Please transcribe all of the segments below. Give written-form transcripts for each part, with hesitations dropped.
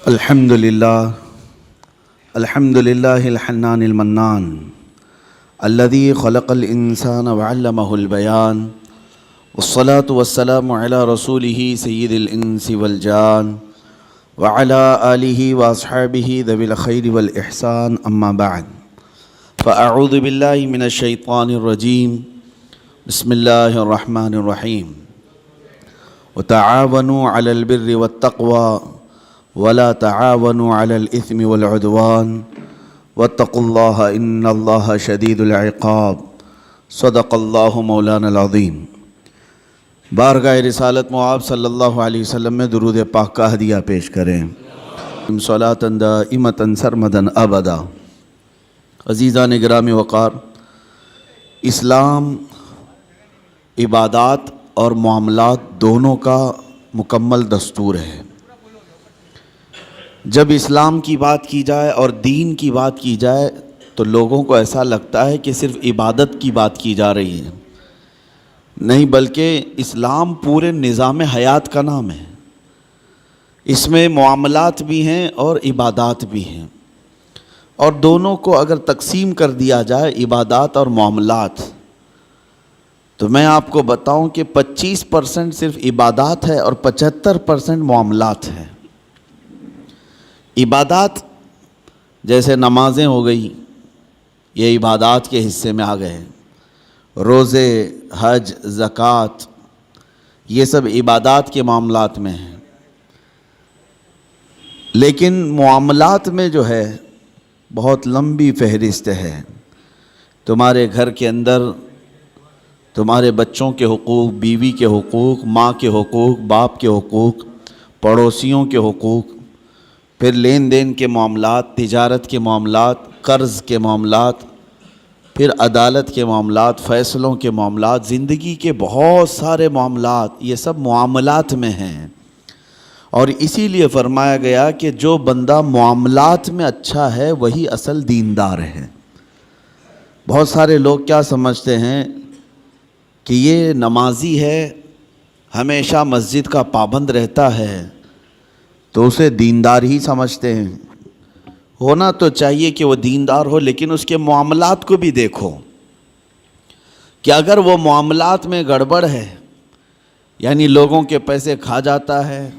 الحمد لله الحنان المنان الذي خلق الإنسان وعلمه البيان والصلاة والسلام على رسوله سيد الإنس والجان وعلى آله وأصحابه ذوي الخير والإحسان أما بعد فأعوذ بالله من الشيطان الرجيم بسم الله الرحمن الرحيم وتعاونوا على البر والتقوى ولا تعاونوا على الإثم والعدوان واتقوا الله إن الله شديد العقاب صدق الله مولانا العظیم۔ بارگاہ رسالت مآب صلی اللہ علیہ وسلم میں درود پاک کا ہدیہ پیش کریں۔ صلاۃ دائمۃ سرمدا ابدا۔ عزیزان گرامی وقار، اسلام عبادات اور معاملات دونوں کا مکمل دستور ہے۔ جب اسلام کی بات کی جائے اور دین کی بات کی جائے تو لوگوں کو ایسا لگتا ہے کہ صرف عبادت کی بات کی جا رہی ہے، نہیں بلکہ اسلام پورے نظام حیات کا نام ہے۔ اس میں معاملات بھی ہیں اور عبادات بھی ہیں، اور دونوں کو اگر تقسیم کر دیا جائے عبادات اور معاملات تو میں آپ کو بتاؤں کہ 25% صرف عبادات ہے اور 75% معاملات ہے۔ عبادات جیسے نمازیں ہو گئی، یہ عبادات کے حصے میں آ گئے ہیں۔ روزے، حج، زکوٰۃ، یہ سب عبادات کے معاملات میں ہیں۔ لیکن معاملات میں جو ہے بہت لمبی فہرست ہے۔ تمہارے گھر کے اندر تمہارے بچوں کے حقوق، بیوی کے حقوق، ماں کے حقوق، باپ کے حقوق، پڑوسیوں کے حقوق، پھر لین دین کے معاملات، تجارت کے معاملات، قرض کے معاملات، پھر عدالت کے معاملات، فیصلوں کے معاملات، زندگی کے بہت سارے معاملات، یہ سب معاملات میں ہیں۔ اور اسی لیے فرمایا گیا کہ جو بندہ معاملات میں اچھا ہے وہی اصل دیندار ہے۔ بہت سارے لوگ کیا سمجھتے ہیں کہ یہ نمازی ہے، ہمیشہ مسجد کا پابند رہتا ہے تو اسے دیندار ہی سمجھتے ہیں۔ ہونا تو چاہیے کہ وہ دیندار ہو، لیکن اس کے معاملات کو بھی دیکھو کہ اگر وہ معاملات میں گڑبڑ ہے، یعنی لوگوں کے پیسے کھا جاتا ہے،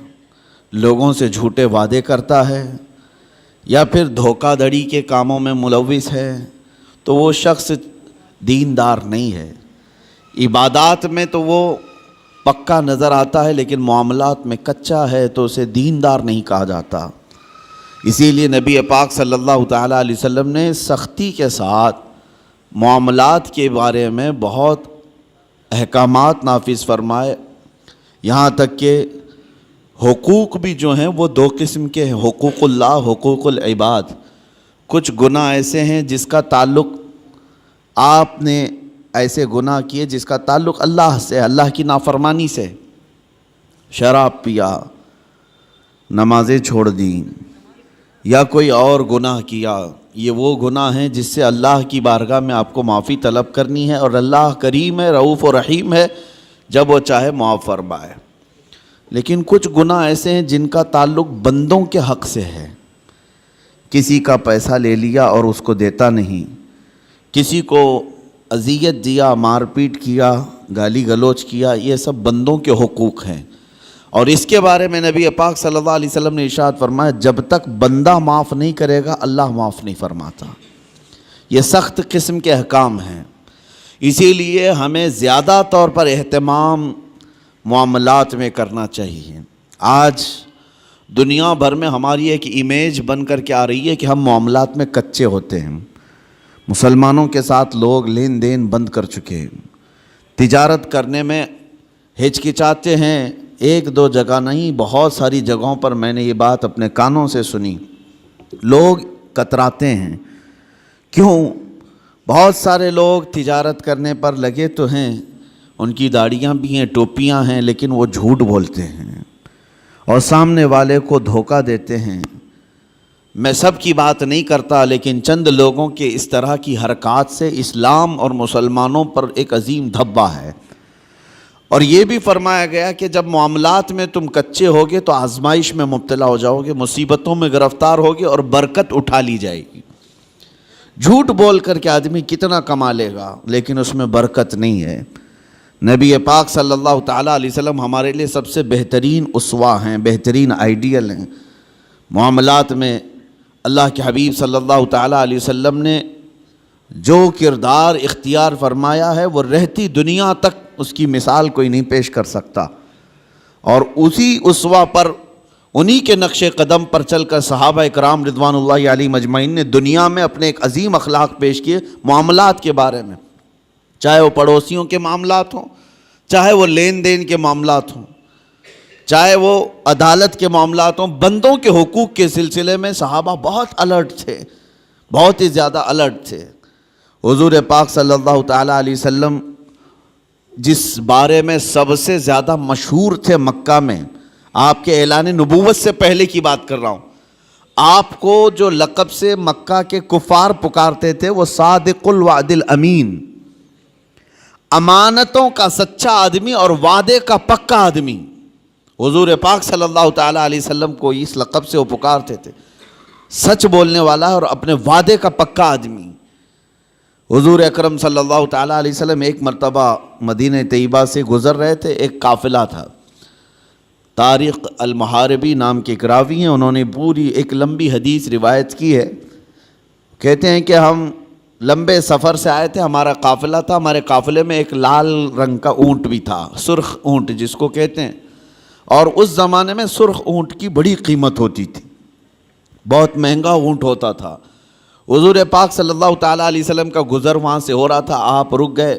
لوگوں سے جھوٹے وعدے کرتا ہے، یا پھر دھوکہ دھڑی کے کاموں میں ملوث ہے، تو وہ شخص دیندار نہیں ہے۔ عبادات میں تو وہ پکا نظر آتا ہے، لیکن معاملات میں کچا ہے تو اسے دیندار نہیں کہا جاتا۔ اسی لیے نبی پاک صلی اللہ تعالیٰ علیہ وسلم نے سختی کے ساتھ معاملات کے بارے میں بہت احکامات نافذ فرمائے، یہاں تک کہ حقوق بھی جو ہیں وہ دو قسم کے ہیں، حقوق اللہ، حقوق العباد۔ کچھ گناہ ایسے ہیں جس کا تعلق آپ نے ایسے گناہ کیے جس کا تعلق اللہ سے، اللہ کی نافرمانی سے، شراب پیا، نمازیں چھوڑ دیں، یا کوئی اور گناہ کیا، یہ وہ گناہ ہیں جس سے اللہ کی بارگاہ میں آپ کو معافی طلب کرنی ہے، اور اللہ کریم ہے، رؤوف و رحیم ہے، جب وہ چاہے معاف فرمائے۔ لیکن کچھ گناہ ایسے ہیں جن کا تعلق بندوں کے حق سے ہے۔ کسی کا پیسہ لے لیا اور اس کو دیتا نہیں، کسی کو اذیت دیا، مار پیٹ کیا، گالی گلوچ کیا، یہ سب بندوں کے حقوق ہیں۔ اور اس کے بارے میں نبی پاک صلی اللہ علیہ وسلم نے ارشاد فرمایا، جب تک بندہ معاف نہیں کرے گا اللہ معاف نہیں فرماتا۔ یہ سخت قسم کے احکام ہیں، اسی لیے ہمیں زیادہ طور پر اہتمام معاملات میں کرنا چاہیے۔ آج دنیا بھر میں ہماری ایک امیج بن کر کے آ رہی ہے کہ ہم معاملات میں کچے ہوتے ہیں۔ مسلمانوں کے ساتھ لوگ لین دین بند کر چکے ہیں، تجارت کرنے میں ہچکچاتے ہیں۔ ایک دو جگہ نہیں، بہت ساری جگہوں پر میں نے یہ بات اپنے کانوں سے سنی، لوگ کتراتے ہیں۔ کیوں؟ بہت سارے لوگ تجارت کرنے پر لگے تو ہیں، ان کی داڑیاں بھی ہیں، ٹوپیاں ہیں، لیکن وہ جھوٹ بولتے ہیں اور سامنے والے کو دھوکہ دیتے ہیں۔ میں سب کی بات نہیں کرتا، لیکن چند لوگوں کے اس طرح کی حرکات سے اسلام اور مسلمانوں پر ایک عظیم دھبہ ہے۔ اور یہ بھی فرمایا گیا کہ جب معاملات میں تم کچے ہوگے تو آزمائش میں مبتلا ہو جاؤ گے، مصیبتوں میں گرفتار ہوگے اور برکت اٹھا لی جائے گی۔ جھوٹ بول کر کے آدمی کتنا کما لے گا لیکن اس میں برکت نہیں ہے۔ نبی پاک صلی اللہ تعالیٰ علیہ وسلم ہمارے لیے سب سے بہترین اسوہ ہیں، بہترین آئیڈیل ہیں۔ معاملات میں اللہ کے حبیب صلی اللہ تعالیٰ علیہ وسلم نے جو کردار اختیار فرمایا ہے وہ رہتی دنیا تک اس کی مثال کوئی نہیں پیش کر سکتا، اور اسی اسوہ پر، انہی کے نقش قدم پر چل کر صحابہ اکرام رضوان اللہ علیہم اجمعین نے دنیا میں اپنے ایک عظیم اخلاق پیش کیے معاملات کے بارے میں، چاہے وہ پڑوسیوں کے معاملات ہوں، چاہے وہ لین دین کے معاملات ہوں، چاہے وہ عدالت کے معاملات ہوں، بندوں کے حقوق کے سلسلے میں صحابہ بہت الرٹ تھے، بہت ہی زیادہ الرٹ تھے۔ حضور پاک صلی اللہ تعالیٰ علیہ وسلم جس بارے میں سب سے زیادہ مشہور تھے مکہ میں، آپ کے اعلان نبوت سے پہلے کی بات کر رہا ہوں، آپ کو جو لقب سے مکہ کے کفار پکارتے تھے وہ صادق الوعد الامین، امانتوں کا سچا آدمی اور وعدے کا پکا آدمی۔ حضور پاک صلی اللہ تعالیٰ علیہ وسلم کو اس لقب سے وہ پکارتے تھے، سچ بولنے والا اور اپنے وعدے کا پکا آدمی۔ حضور اکرم صلی اللہ تعالیٰ علیہ وسلم ایک مرتبہ مدینہ طیبہ سے گزر رہے تھے، ایک قافلہ تھا، طارق المحاربی نام کے ایک راوی ہیں، انہوں نے پوری ایک لمبی حدیث روایت کی ہے۔ کہتے ہیں کہ ہم لمبے سفر سے آئے تھے، ہمارا قافلہ تھا، ہمارے قافلے میں ایک لال رنگ کا اونٹ بھی تھا، سرخ اونٹ جس کو کہتے ہیں، اور اس زمانے میں سرخ اونٹ کی بڑی قیمت ہوتی تھی، بہت مہنگا اونٹ ہوتا تھا۔ حضور پاک صلی اللہ تعالیٰ علیہ وسلم کا گزر وہاں سے ہو رہا تھا، آپ رک گئے،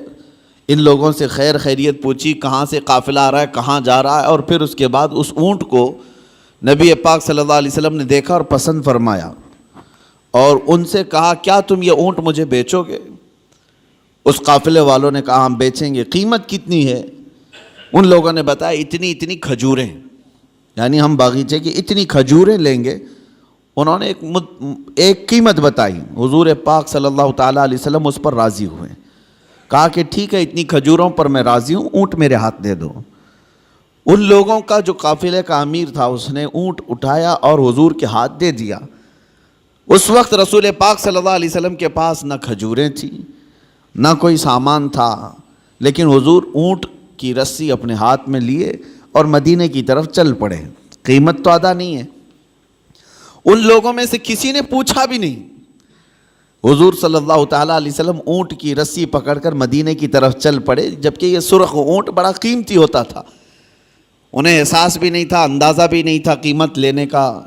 ان لوگوں سے خیر خیریت پوچھی، کہاں سے قافلہ آ رہا ہے، کہاں جا رہا ہے، اور پھر اس کے بعد اس اونٹ کو نبی پاک صلی اللہ علیہ وسلم نے دیکھا اور پسند فرمایا، اور ان سے کہا کیا تم یہ اونٹ مجھے بیچو گے؟ اس قافلے والوں نے کہا ہم بیچیں گے۔ قیمت کتنی ہے؟ ان لوگوں نے بتایا اتنی کھجوریں، یعنی ہم باغیچے کی اتنی کھجوریں لیں گے۔ انہوں نے ایک قیمت بتائی، حضور پاک صلی اللہ تعالیٰ علیہ وسلم اس پر راضی ہوئے، کہا کہ ٹھیک ہے اتنی کھجوروں پر میں راضی ہوں، اونٹ میرے ہاتھ دے دو۔ ان لوگوں کا جو قافلے کا امیر تھا اس نے اونٹ اٹھایا اور حضور کے ہاتھ دے دیا۔ اس وقت رسول پاک صلی اللہ علیہ وسلم کے پاس نہ کھجوریں تھیں، نہ کوئی سامان تھا، لیکن حضور اونٹ کی رسی اپنے ہاتھ میں لیے اور مدینے کی طرف چل پڑے۔ قیمت تو ادا نہیں ہے۔ ان لوگوں میں سے کسی نے پوچھا بھی نہیں۔ حضور صلی اللہ تعالیٰ علیہ وسلم اونٹ کی رسی پکڑ کر مدینے کی طرف چل پڑے، جبکہ یہ سرخ اونٹ بڑا قیمتی ہوتا تھا، انہیں احساس بھی نہیں تھا، اندازہ بھی نہیں تھا قیمت لینے کا۔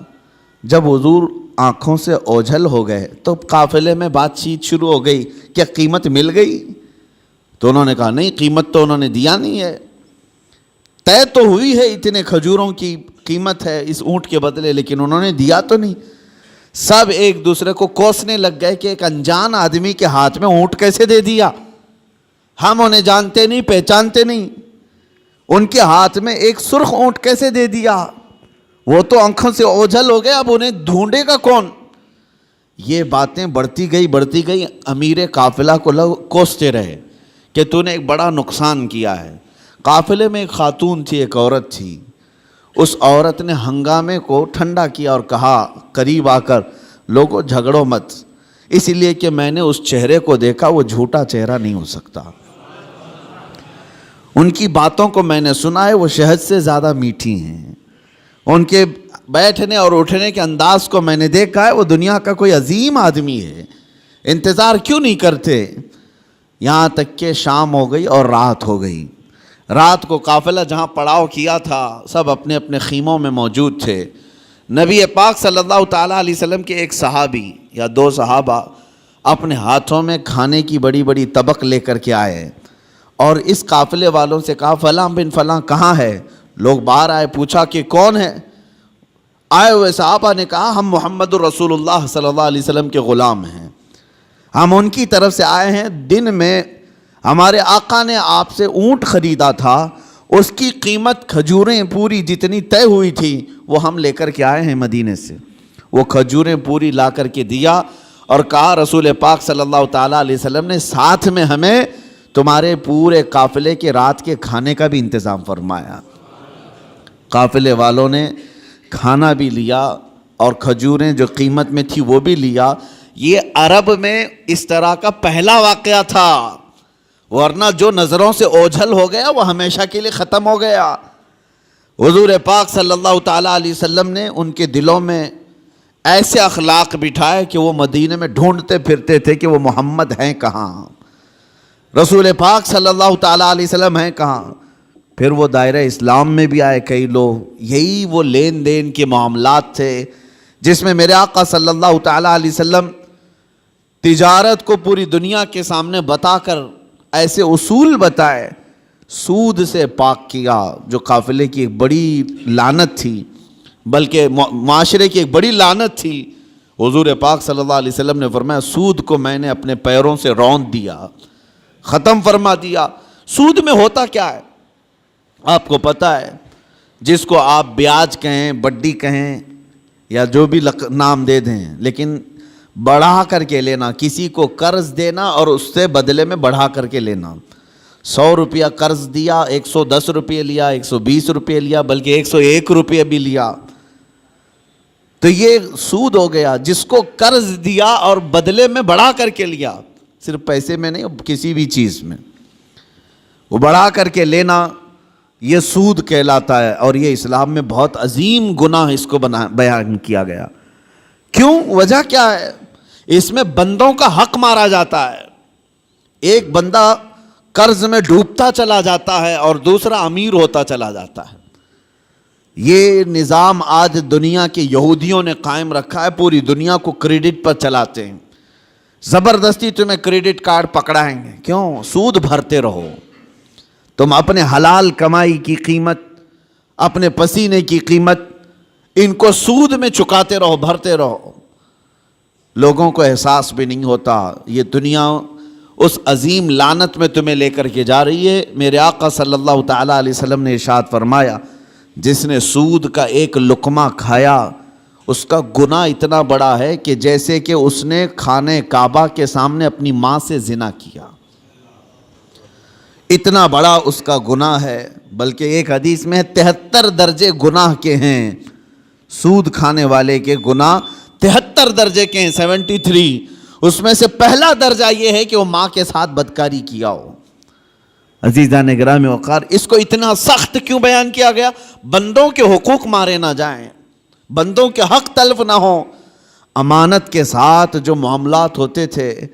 جب حضور آنکھوں سے اوجھل ہو گئے تو قافلے میں بات چیت شروع ہو گئی، کیا قیمت مل گئی؟ تو انہوں نے کہا نہیں، قیمت تو انہوں نے دیا نہیں ہے، طے تو ہوئی ہے اتنے کھجوروں کی قیمت ہے اس اونٹ کے بدلے، لیکن انہوں نے دیا تو نہیں۔ سب ایک دوسرے کو کوسنے لگ گئے کہ ایک انجان آدمی کے ہاتھ میں اونٹ کیسے دے دیا، ہم انہیں جانتے نہیں، پہچانتے نہیں، ان کے ہاتھ میں ایک سرخ اونٹ کیسے دے دیا؟ وہ تو آنکھوں سے اوجھل ہو گئے، اب انہیں ڈھونڈے گا کون؟ یہ باتیں بڑھتی گئی، امیر قافلہ کو لوگ کوستے رہے کہ تو نے ایک بڑا نقصان کیا ہے۔ قافلے میں ایک خاتون تھی، ایک عورت تھی، اس عورت نے ہنگامے کو ٹھنڈا کیا اور کہا قریب آ کر، لوگوں جھگڑو مت، اس لیے کہ میں نے اس چہرے کو دیکھا، وہ جھوٹا چہرہ نہیں ہو سکتا، ان کی باتوں کو میں نے سنا ہے، وہ شہد سے زیادہ میٹھی ہیں، ان کے بیٹھنے اور اٹھنے کے انداز کو میں نے دیکھا ہے، وہ دنیا کا کوئی عظیم آدمی ہے، انتظار کیوں نہیں کرتے؟ یہاں تک کہ شام ہو گئی اور رات ہو گئی۔ رات کو قافلہ جہاں پڑاؤ کیا تھا سب اپنے اپنے خیموں میں موجود تھے۔ نبی پاک صلی اللہ تعالیٰ علیہ وسلم کے ایک صحابی یا دو صحابہ اپنے ہاتھوں میں کھانے کی بڑی بڑی طبق لے کر کے آئے اور اس قافلے والوں سے کہا فلاں بن فلاں کہاں ہے؟ لوگ باہر آئے، پوچھا کہ کون ہے؟ آئے ہوئے صحابہ نے کہا ہم محمد الرسول اللہ صلی اللہ علیہ وسلم کے غلام ہیں، ہم ان کی طرف سے آئے ہیں، دن میں ہمارے آقا نے آپ سے اونٹ خریدا تھا، اس کی قیمت کھجوریں پوری جتنی طے ہوئی تھی وہ ہم لے کر کے آئے ہیں مدینے سے۔ وہ کھجوریں پوری لا کر کے دیا اور کہا رسول پاک صلی اللہ تعالیٰ علیہ وسلم نے ساتھ میں ہمیں تمہارے پورے قافلے کے رات کے کھانے کا بھی انتظام فرمایا. قافلے والوں نے کھانا بھی لیا اور کھجوریں جو قیمت میں تھی وہ بھی لیا. یہ عرب میں اس طرح کا پہلا واقعہ تھا، ورنہ جو نظروں سے اوجھل ہو گیا وہ ہمیشہ کے لیے ختم ہو گیا. حضور پاک صلی اللہ تعالیٰ علیہ وسلم نے ان کے دلوں میں ایسے اخلاق بٹھائے کہ وہ مدینے میں ڈھونڈتے پھرتے تھے کہ وہ محمد ہیں کہاں، رسول پاک صلی اللہ تعالیٰ علیہ وسلم ہیں کہاں. پھر وہ دائرہ اسلام میں بھی آئے کئی لوگ. یہی وہ لین دین کے معاملات تھے جس میں میرے آقا صلی اللہ تعالیٰ علیہ وسلم تجارت کو پوری دنیا کے سامنے بتا کر ایسے اصول بتائے. سود سے پاک کیا جو قافلے کی ایک بڑی لعنت تھی، بلکہ معاشرے کی ایک بڑی لعنت تھی. حضور پاک صلی اللہ علیہ وسلم نے فرمایا سود کو میں نے اپنے پیروں سے روند دیا، ختم فرما دیا. سود میں ہوتا کیا ہے آپ کو پتہ ہے؟ جس کو آپ بیاج کہیں، بڈی کہیں یا جو بھی نام دے دیں، لیکن بڑھا کر کے لینا، کسی کو قرض دینا اور اس سے بدلے میں بڑھا کر کے لینا. 100 روپیہ قرض دیا، 110 روپے لیا، 120 روپے لیا، بلکہ 101 روپے بھی لیا، تو یہ سود ہو گیا. جس کو قرض دیا اور بدلے میں بڑھا کر کے لیا، صرف پیسے میں نہیں، کسی بھی چیز میں وہ بڑھا کر کے لینا، یہ سود کہلاتا ہے. اور یہ اسلام میں بہت عظیم گناہ اس کو بیان کیا گیا. کیوں؟ وجہ کیا ہے؟ اس میں بندوں کا حق مارا جاتا ہے. ایک بندہ قرض میں ڈوبتا چلا جاتا ہے اور دوسرا امیر ہوتا چلا جاتا ہے. یہ نظام آج دنیا کے یہودیوں نے قائم رکھا ہے. پوری دنیا کو کریڈٹ پر چلاتے ہیں. زبردستی تمہیں کریڈٹ کارڈ پکڑائیں گے. کیوں؟ سود بھرتے رہو. تم اپنے حلال کمائی کی قیمت، اپنے پسینے کی قیمت ان کو سود میں چکاتے رہو، بھرتے رہو. لوگوں کو احساس بھی نہیں ہوتا. یہ دنیا اس عظیم لعنت میں تمہیں لے کر کے جا رہی ہے. میرے آقا صلی اللہ تعالیٰ علیہ وسلم نے ارشاد فرمایا جس نے سود کا ایک لقمہ کھایا اس کا گناہ اتنا بڑا ہے کہ جیسے کہ اس نے خانہ کعبہ کے سامنے اپنی ماں سے زنا کیا. اتنا بڑا اس کا گناہ ہے. بلکہ ایک حدیث میں 73 درجے گناہ کے ہیں. سود کھانے والے کے گناہ 73 درجے کے ہیں، 73. اس میں سے پہلا درجہ یہ ہے کہ وہ ماں کے ساتھ بدکاری کیا ہو. عزیزان گرامی وقار، اس کو اتنا سخت کیوں بیان کیا گیا؟ بندوں کے حقوق مارے نہ جائیں، بندوں کے حق تلف نہ ہوں. امانت کے ساتھ جو معاملات ہوتے تھے،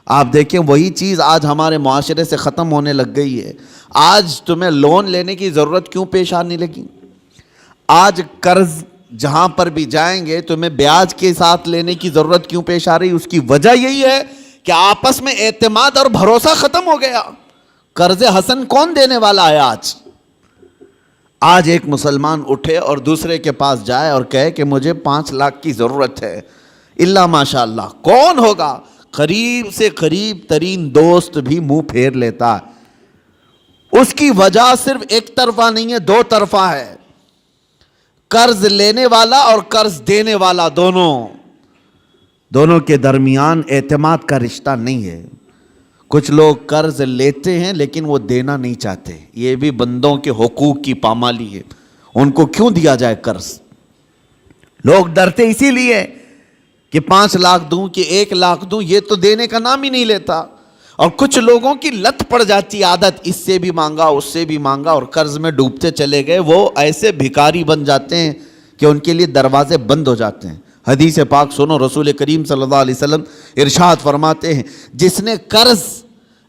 آپ دیکھیں وہی چیز آج ہمارے معاشرے سے ختم ہونے لگ گئی ہے. آج تمہیں لون لینے کی ضرورت کیوں پیش آنے لگی؟ آج قرض جہاں پر بھی جائیں گے تمہیں بیاج کے ساتھ لینے کی ضرورت کیوں پیش آ رہی؟ اس کی وجہ یہی ہے کہ آپس میں اعتماد اور بھروسہ ختم ہو گیا. قرض حسن کون دینے والا ہے آج ایک مسلمان اٹھے اور دوسرے کے پاس جائے اور کہے کہ مجھے 5 لاکھ کی ضرورت ہے، اللہ ماشاء اللہ کون ہوگا؟ قریب سے قریب ترین دوست بھی منہ پھیر لیتا ہے. اس کی وجہ صرف ایک طرفہ نہیں ہے، 2 طرفہ ہے. قرض لینے والا اور قرض دینے والا دونوں کے درمیان اعتماد کا رشتہ نہیں ہے. کچھ لوگ قرض لیتے ہیں لیکن وہ دینا نہیں چاہتے. یہ بھی بندوں کے حقوق کی پامالی ہے. ان کو کیوں دیا جائے قرض؟ لوگ ڈرتے اسی لیے کہ 5 لاکھ دوں کہ 1 لاکھ دوں، یہ تو دینے کا نام ہی نہیں لیتا. اور کچھ لوگوں کی لت پڑ جاتی عادت، اس سے بھی مانگا اس سے بھی مانگا اور قرض میں ڈوبتے چلے گئے. وہ ایسے بھکاری بن جاتے ہیں کہ ان کے لیے دروازے بند ہو جاتے ہیں. حدیث پاک سنو، رسول کریم صلی اللہ علیہ وسلم ارشاد فرماتے ہیں جس نے قرض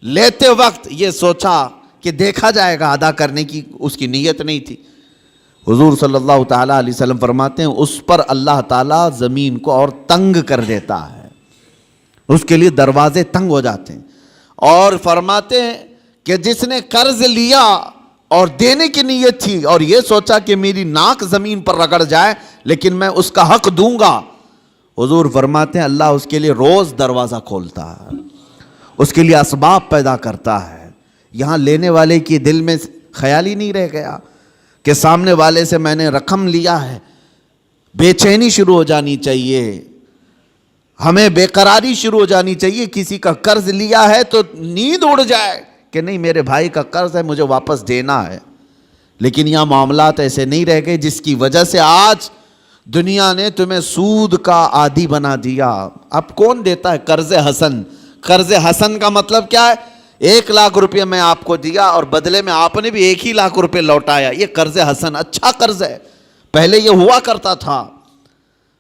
لیتے وقت یہ سوچا کہ دیکھا جائے گا، ادا کرنے کی اس کی نیت نہیں تھی، حضور صلی اللہ تعالیٰ علیہ وسلم فرماتے ہیں اس پر اللہ تعالیٰ زمین کو اور تنگ کر دیتا ہے، اس کے لیے دروازے تنگ ہو جاتے ہیں. اور فرماتے ہیں کہ جس نے قرض لیا اور دینے کی نیت تھی اور یہ سوچا کہ میری ناک زمین پر رگڑ جائے لیکن میں اس کا حق دوں گا، حضور فرماتے ہیں اللہ اس کے لیے روز دروازہ کھولتا ہے، اس کے لیے اسباب پیدا کرتا ہے. یہاں لینے والے کی دل میں خیال ہی نہیں رہ گیا کہ سامنے والے سے میں نے رقم لیا ہے. بے چینی شروع ہو جانی چاہیے، ہمیں بے قراری شروع ہو جانی چاہیے. کسی کا قرض لیا ہے تو نیند اڑ جائے کہ نہیں میرے بھائی کا قرض ہے مجھے واپس دینا ہے. لیکن یہاں معاملات ایسے نہیں رہ گئے جس کی وجہ سے آج دنیا نے تمہیں سود کا عادی بنا دیا. اب کون دیتا ہے قرض حسن؟ قرض حسن کا مطلب کیا ہے؟ 1,00,000 روپیہ میں آپ کو دیا اور بدلے میں آپ نے بھی 1,00,000 روپے لوٹایا. یہ قرض حسن اچھا قرض ہے. پہلے یہ ہوا کرتا تھا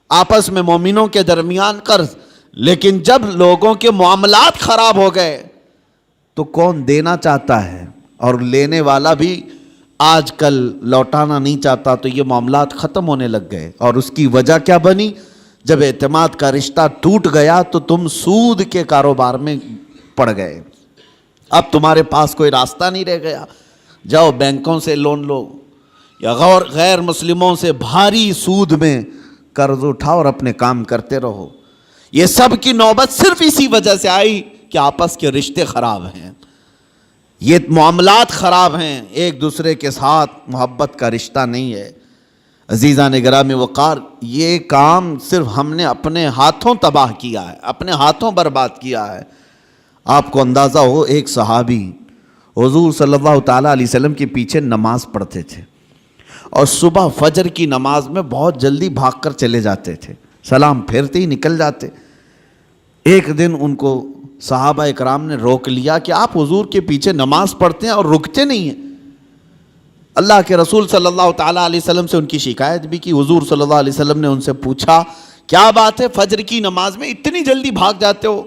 آپس میں مومنوں کے درمیان قرض. لیکن جب لوگوں کے معاملات خراب ہو گئے تو کون دینا چاہتا ہے اور لینے والا بھی آج کل لوٹانا نہیں چاہتا. تو یہ معاملات ختم ہونے لگ گئے. اور اس کی وجہ کیا بنی؟ جب اعتماد کا رشتہ ٹوٹ گیا تو تم سود کے کاروبار میں پڑ گئے. اب تمہارے پاس کوئی راستہ نہیں رہ گیا. جاؤ بینکوں سے لون لو یا غیر مسلموں سے بھاری سود میں قرض اٹھاؤ اور اپنے کام کرتے رہو. یہ سب کی نوبت صرف اسی وجہ سے آئی کہ آپس کے رشتے خراب ہیں, یہ معاملات خراب ہیں, ایک دوسرے کے ساتھ محبت کا رشتہ نہیں ہے. عزیزان گرامی وقار, یہ کام صرف ہم نے اپنے ہاتھوں تباہ کیا ہے, اپنے ہاتھوں برباد کیا ہے. آپ کو اندازہ ہو, ایک صحابی حضور صلی اللہ تعالیٰ علیہ وسلم کے پیچھے نماز پڑھتے تھے اور صبح فجر کی نماز میں بہت جلدی بھاگ کر چلے جاتے تھے, سلام پھیرتے ہی نکل جاتے. ایک دن ان کو صحابہ اکرام نے روک لیا کہ آپ حضور کے پیچھے نماز پڑھتے ہیں اور رکتے نہیں ہیں. اللہ کے رسول صلی اللہ تعالیٰ علیہ وسلم سے ان کی شکایت بھی کی. حضور صلی اللہ علیہ وسلم نے ان سے پوچھا کیا بات ہے, فجر کی نماز میں اتنی جلدی بھاگ جاتے ہو؟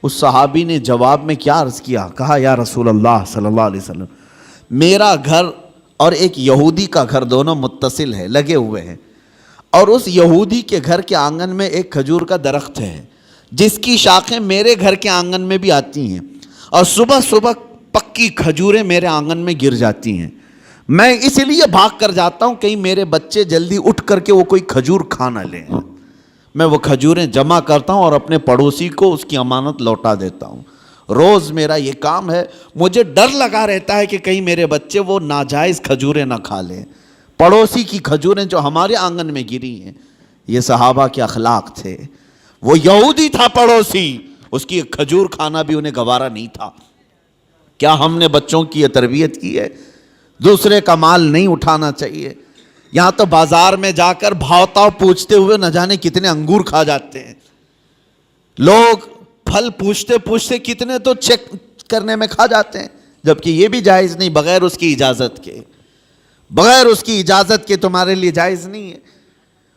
اس صحابی نے جواب میں کیا عرض کیا, کہا یا رسول اللہ صلی اللہ علیہ وسلم, میرا گھر اور ایک یہودی کا گھر دونوں متصل ہے, لگے ہوئے ہیں, اور اس یہودی کے گھر کے آنگن میں ایک کھجور کا درخت ہے جس کی شاخیں میرے گھر کے آنگن میں بھی آتی ہیں, اور صبح صبح پکی کھجوریں میرے آنگن میں گر جاتی ہیں. میں اس لیے بھاگ کر جاتا ہوں کہیں میرے بچے جلدی اٹھ کر کے وہ کوئی کھجور کھا نہ لیں. میں وہ کھجوریں جمع کرتا ہوں اور اپنے پڑوسی کو اس کی امانت لوٹا دیتا ہوں. روز میرا یہ کام ہے. مجھے ڈر لگا رہتا ہے کہ کہیں میرے بچے وہ ناجائز کھجوریں نہ کھا لیں, پڑوسی کی کھجوریں جو ہمارے آنگن میں گری ہیں. یہ صحابہ کے اخلاق تھے. وہ یہودی تھا پڑوسی, اس کی کھجور کھانا بھی انہیں گوارا نہیں تھا. کیا ہم نے بچوں کی یہ تربیت کی ہے؟ دوسرے کا مال نہیں اٹھانا چاہیے. یہاں تو بازار میں جا کر بھاؤ تاؤ پوچھتے ہوئے نہ جانے کتنے انگور کھا جاتے ہیں لوگ. پھل پوچھتے پوچھتے کتنے تو چیک کرنے میں کھا جاتے ہیں, جبکہ یہ بھی جائز نہیں, بغیر اس کی اجازت کے, بغیر اس کی اجازت کے تمہارے لیے جائز نہیں ہے.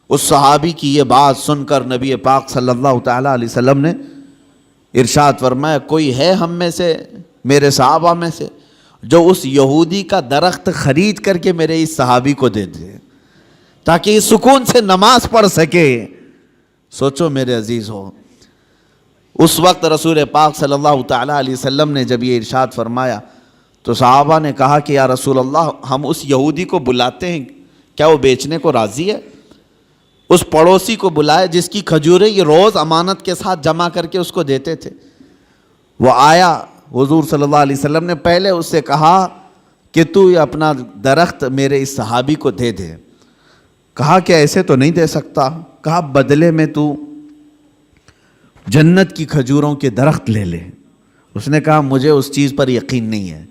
اس صحابی کی یہ بات سن کر نبی پاک صلی اللہ تعالیٰ علیہ وسلم نے ارشاد فرمایا, کوئی ہے ہم میں سے, میرے صحابہ میں سے, جو اس یہودی کا درخت خرید کر کے میرے اس صحابی کو دے دے تاکہ یہ سکون سے نماز پڑھ سکے. سوچو میرے عزیز ہو, اس وقت رسول پاک صلی اللہ تعالیٰ علیہ وسلم نے جب یہ ارشاد فرمایا تو صحابہ نے کہا کہ یا رسول اللہ, ہم اس یہودی کو بلاتے ہیں, کیا وہ بیچنے کو راضی ہے؟ اس پڑوسی کو بلائے جس کی کھجوریں یہ روز امانت کے ساتھ جمع کر کے اس کو دیتے تھے. وہ آیا, حضور صلی اللہ علیہ وسلم نے پہلے اس سے کہا کہ تو یہ اپنا درخت میرے اس صحابی کو دے دے. کہا کہ ایسے تو نہیں دے سکتا. کہا بدلے میں تو جنت کی کھجوروں کے درخت لے لے. اس نے کہا مجھے اس چیز پر یقین نہیں ہے,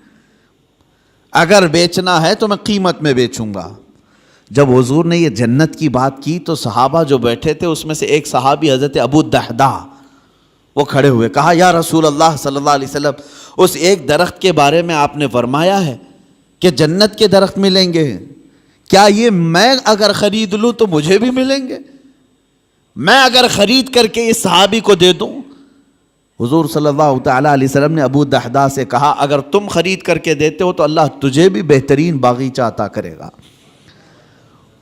اگر بیچنا ہے تو میں قیمت میں بیچوں گا. جب حضور نے یہ جنت کی بات کی تو صحابہ جو بیٹھے تھے اس میں سے ایک صحابی حضرت ابو الدحداء وہ کھڑے ہوئے, کہا یا رسول اللہ صلی اللہ علیہ وسلم, اس ایک درخت کے بارے میں آپ نے فرمایا ہے کہ جنت کے درخت ملیں گے, کیا یہ میں اگر خرید لوں تو مجھے بھی ملیں گے؟ میں اگر خرید کر کے اس صحابی کو دے دوں؟ حضور صلی اللہ تعالیٰ علیہ وسلم نے ابو الدحداء سے کہا اگر تم خرید کر کے دیتے ہو تو اللہ تجھے بھی بہترین باغیچہ عطا کرے گا.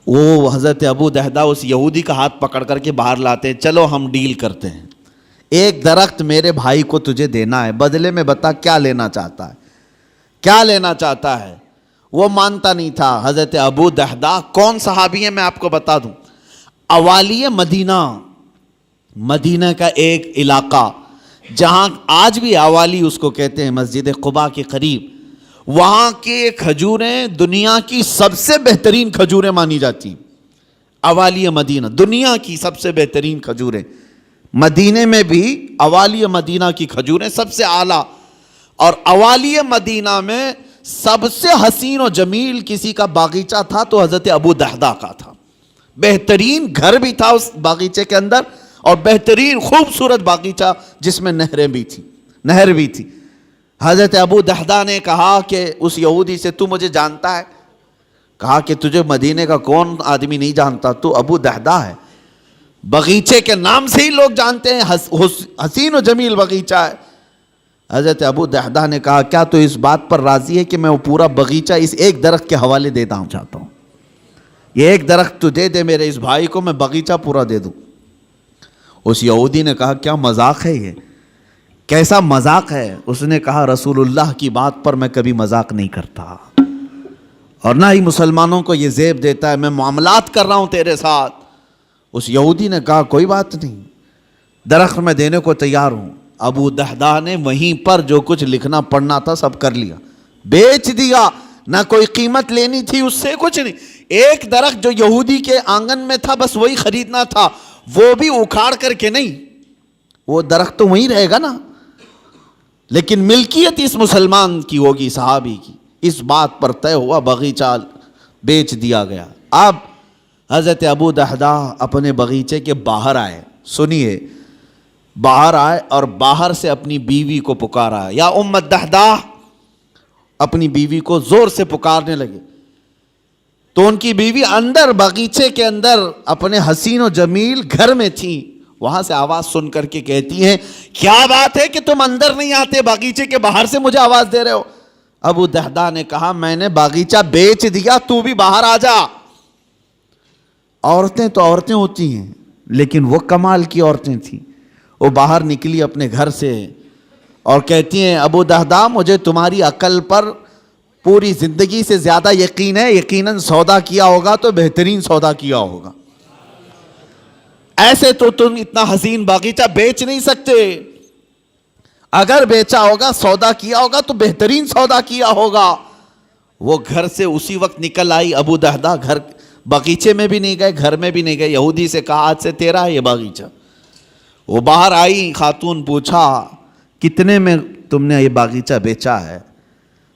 وہ حضرت ابو الدحداء اس یہودی کا ہاتھ پکڑ کر کے باہر لاتے ہیں, چلو ہم ڈیل کرتے ہیں, ایک درخت میرے بھائی کو تجھے دینا ہے, بدلے میں بتا کیا لینا چاہتا ہے, کیا لینا چاہتا ہے. وہ مانتا نہیں تھا. حضرت ابو الدحداء کون صحابی ہیں میں آپ کو بتا دوں, اوالی مدینہ, مدینہ کا ایک علاقہ جہاں آج بھی اوالی اس کو کہتے ہیں, مسجد قباء کے قریب, وہاں کی کھجوریں دنیا کی سب سے بہترین کھجوریں مانی جاتی ہیں. اوالی مدینہ دنیا کی سب سے بہترین کھجوریں, مدینے میں بھی اوالی مدینہ کی کھجوریں سب سے اعلیٰ. اور اوالی مدینہ میں سب سے حسین و جمیل کسی کا باغیچہ تھا تو حضرت ابو دحدہ کا تھا. بہترین گھر بھی تھا اس باغیچے کے اندر اور بہترین خوبصورت باغیچہ جس میں نہر بھی تھی. حضرت ابو دحدہ نے کہا کہ اس یہودی سے تو مجھے جانتا ہے؟ کہا کہ تجھے مدینے کا کون آدمی نہیں جانتا، تو ابو دحدہ ہے. باغیچے کے نام سے ہی لوگ جانتے ہیں، حسین و جمیل باغیچہ ہے. حضرت ابو دحدہ نے کہا کیا تو اس بات پر راضی ہے کہ میں وہ پورا باغیچہ اس ایک درخت کے حوالے دیتا ہوں چاہتا ہوں، یہ ایک درخت تو دے دے میرے اس بھائی کو، میں باغیچہ پورا دے دوں. اس یہودی نے کہا کیا مذاق ہے، یہ کیسا مذاق ہے؟ اس نے کہا رسول اللہ کی بات پر میں کبھی مذاق نہیں کرتا اور نہ ہی مسلمانوں کو یہ زیب دیتا ہے، میں معاملات کر رہا ہوں تیرے ساتھ. اس یہودی نے کہا کوئی بات نہیں، درخت میں دینے کو تیار ہوں. ابو دحدہ نے وہیں پر جو کچھ لکھنا پڑھنا تھا سب کر لیا، بیچ دیا، نہ کوئی قیمت لینی تھی اس سے، کچھ نہیں. ایک درخت جو یہودی کے آنگن میں تھا بس وہی خریدنا تھا، وہ بھی اکھاڑ کر کے نہیں، وہ درخت تو وہیں رہے گا نا، لیکن ملکیت اس مسلمان کی ہوگی، صحابی کی. اس بات پر طے ہوا، باغیچہ بیچ دیا گیا. اب حضرت ابو دحدہ اپنے باغیچے کے باہر آئے، سنیے، باہر آئے اور باہر سے اپنی بیوی کو پکارا، یا ام الدحدہ، اپنی بیوی کو زور سے پکارنے لگے. تو ان کی بیوی اندر باغیچے کے اندر اپنے حسین و جمیل گھر میں تھی. وہاں سے آواز سن کر کے کہتی ہیں کیا بات ہے کہ تم اندر نہیں آتے، باغیچے کے باہر سے مجھے آواز دے رہے ہو؟ ابو دحدہ نے کہا میں نے باغیچہ بیچ دیا، تو بھی باہر آ جا. عورتیں تو عورتیں ہوتی ہیں، لیکن وہ کمال کی عورتیں تھیں. وہ باہر نکلی اپنے گھر سے اور کہتی ہیں ابو دحدہ مجھے تمہاری عقل پر پوری زندگی سے زیادہ یقین ہے، یقیناً سودا کیا ہوگا تو بہترین سودا کیا ہوگا، ایسے تو تم اتنا حسین باغیچہ بیچ نہیں سکتے، اگر بیچا ہوگا سودا کیا ہوگا تو بہترین سودا کیا ہوگا. وہ گھر سے اسی وقت نکل آئی. ابو دحدہ گھر باغیچے میں بھی نہیں گئے، گھر میں بھی نہیں گئے. یہودی سے کہا آج سے تیرا ہے یہ باغیچہ. وہ باہر آئی، خاتون پوچھا کتنے میں تم نے یہ باغیچہ بیچا ہے؟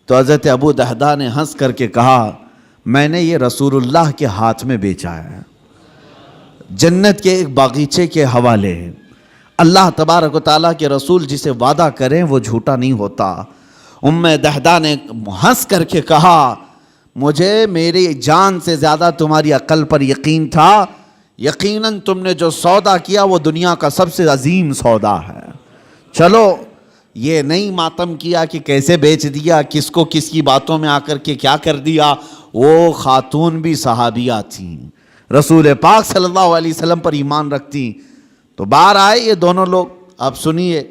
تو حضرت ابو دحدہ نے ہنس کر کے کہا میں نے یہ رسول اللہ کے ہاتھ میں بیچا ہے، جنت کے ایک باغیچے کے حوالے. اللہ تبارک و تعالیٰ کے رسول جسے وعدہ کریں وہ جھوٹا نہیں ہوتا. ام دحدہ نے ہنس کر کے کہا مجھے میری جان سے زیادہ تمہاری عقل پر یقین تھا، یقیناً تم نے جو سودا کیا وہ دنیا کا سب سے عظیم سودا ہے. چلو یہ نہیں ماتم کیا کہ کیسے بیچ دیا، کس کو کس کی باتوں میں آ کر کے کیا کر دیا. وہ خاتون بھی صحابیہ تھیں، رسول پاک صلی اللہ علیہ وسلم پر ایمان رکھتی. تو باہر آئے یہ دونوں لوگ. اب سنیے،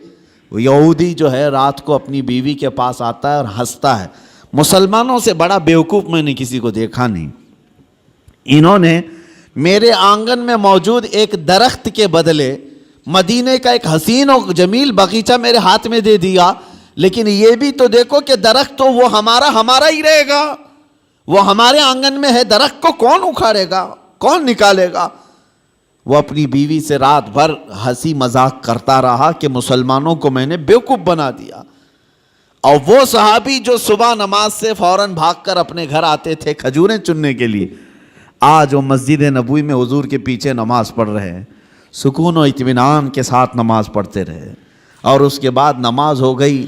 وہ یہودی جو ہے رات کو اپنی بیوی کے پاس آتا ہے اور ہنستا ہے. مسلمانوں سے بڑا بیوقوف میں نے کسی کو دیکھا نہیں. انہوں نے میرے آنگن میں موجود ایک درخت کے بدلے مدینے کا ایک حسین و جمیل باغیچہ میرے ہاتھ میں دے دیا. لیکن یہ بھی تو دیکھو کہ درخت تو وہ ہمارا ہی رہے گا، وہ ہمارے آنگن میں ہے، درخت کو کون اکھاڑے گا، کون نکالے گا. وہ اپنی بیوی سے رات بھر ہنسی مذاق کرتا رہا کہ مسلمانوں کو میں نے بیوقوف بنا دیا. اور وہ صحابی جو صبح نماز سے فوراً بھاگ کر اپنے گھر آتے تھے کھجوریں چننے کے لیے، آج وہ مسجد نبوی میں حضور کے پیچھے نماز پڑھ رہے ہیں، سکون و اطمینان کے ساتھ نماز پڑھتے رہے. اور اس کے بعد نماز ہو گئی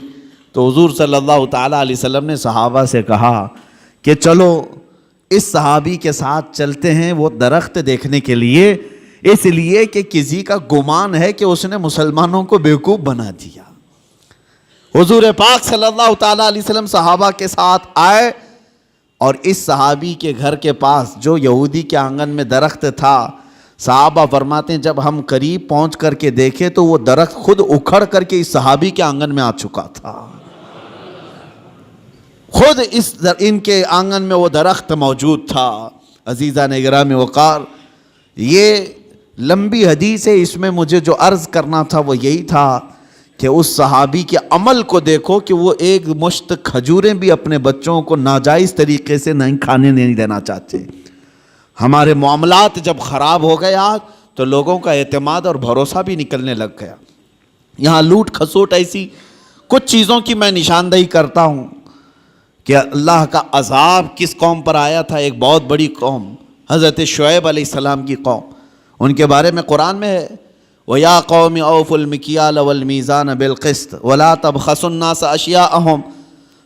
تو حضور صلی اللہ تعالیٰ علیہ وسلم نے صحابہ سے کہا کہ چلو اس صحابی کے ساتھ چلتے ہیں وہ درخت دیکھنے کے لیے، اس لیے کہ کسی کا گمان ہے کہ اس نے مسلمانوں کو بیوقوف بنا دیا. حضور پاک صلی اللہ تعالیٰ علیہ وسلم صحابہ کے ساتھ آئے اور اس صحابی کے گھر کے پاس جو یہودی کے آنگن میں درخت تھا، صحابہ فرماتے ہیں جب ہم قریب پہنچ کر کے دیکھے تو وہ درخت خود اکھڑ کر کے اس صحابی کے آنگن میں آ چکا تھا. خود ان کے آنگن میں وہ درخت موجود تھا. عزیزان گرامی وقار، یہ لمبی حدیث ہے، اس میں مجھے جو عرض کرنا تھا وہ یہی تھا کہ اس صحابی کے عمل کو دیکھو کہ وہ ایک مشت کھجوریں بھی اپنے بچوں کو ناجائز طریقے سے نہیں کھانے نہیں دینا چاہتے. ہمارے معاملات جب خراب ہو گیا تو لوگوں کا اعتماد اور بھروسہ بھی نکلنے لگ گیا. یہاں لوٹ کھسوٹ ایسی کچھ چیزوں کی میں نشاندہی کرتا ہوں کہ اللہ کا عذاب کس قوم پر آیا تھا. ایک بہت بڑی قوم حضرت شعیب علیہ السلام کی قوم. ان کے بارے میں قرآن میں ہے وَيَا قَوْمِ أَوْفُوا الْمِكْيَالَ وَالْمِيزَانَ بِالْقِسْطِ وَلَا تَبْخَسُوا النَّاسَ أَشْيَاءَهُمْ.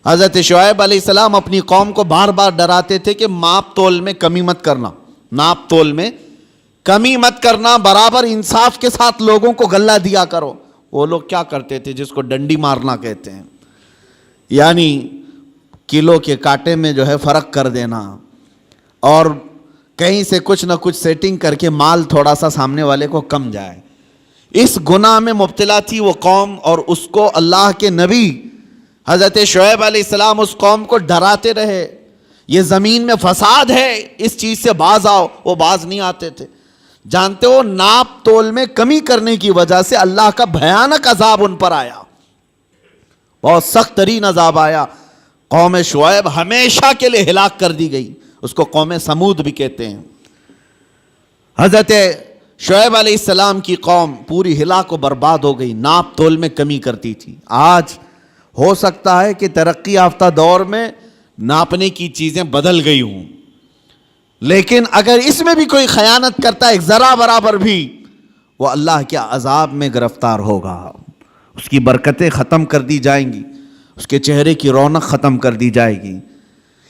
حضرت شعیب علیہ السلام اپنی قوم کو بار بار ڈراتے تھے کہ ماپ تول میں کمی مت کرنا، ناپ تول میں کمی مت کرنا، برابر انصاف کے ساتھ لوگوں کو غلہ دیا کرو. وہ لوگ کیا کرتے تھے جس کو ڈنڈی مارنا کہتے ہیں، یعنی کلو کے کانٹے میں جو ہے فرق کر دینا اور کہیں سے کچھ نہ کچھ سیٹنگ کر کے مال تھوڑا سا سامنے والے کو کم جائے. اس گناہ میں مبتلا تھی وہ قوم، اور اس کو اللہ کے نبی حضرت شعیب علیہ السلام اس قوم کو ڈراتے رہے یہ زمین میں فساد ہے، اس چیز سے باز آؤ. وہ باز نہیں آتے تھے. جانتے ہو ناپ تول میں کمی کرنے کی وجہ سے اللہ کا بھیانک عذاب ان پر آیا، بہت سخت ترین عذاب آیا. قوم شعیب ہمیشہ کے لیے ہلاک کر دی گئی. اس کو قوم سمود بھی کہتے ہیں. حضرت شعیب علیہ السلام کی قوم پوری ہلاک و برباد ہو گئی، ناپ تول میں کمی کرتی تھی. آج ہو سکتا ہے کہ ترقی یافتہ دور میں ناپنے کی چیزیں بدل گئی ہوں، لیکن اگر اس میں بھی کوئی خیانت کرتا ہے ایک ذرا برابر بھی، وہ اللہ کے عذاب میں گرفتار ہوگا. اس کی برکتیں ختم کر دی جائیں گی، اس کے چہرے کی رونق ختم کر دی جائے گی.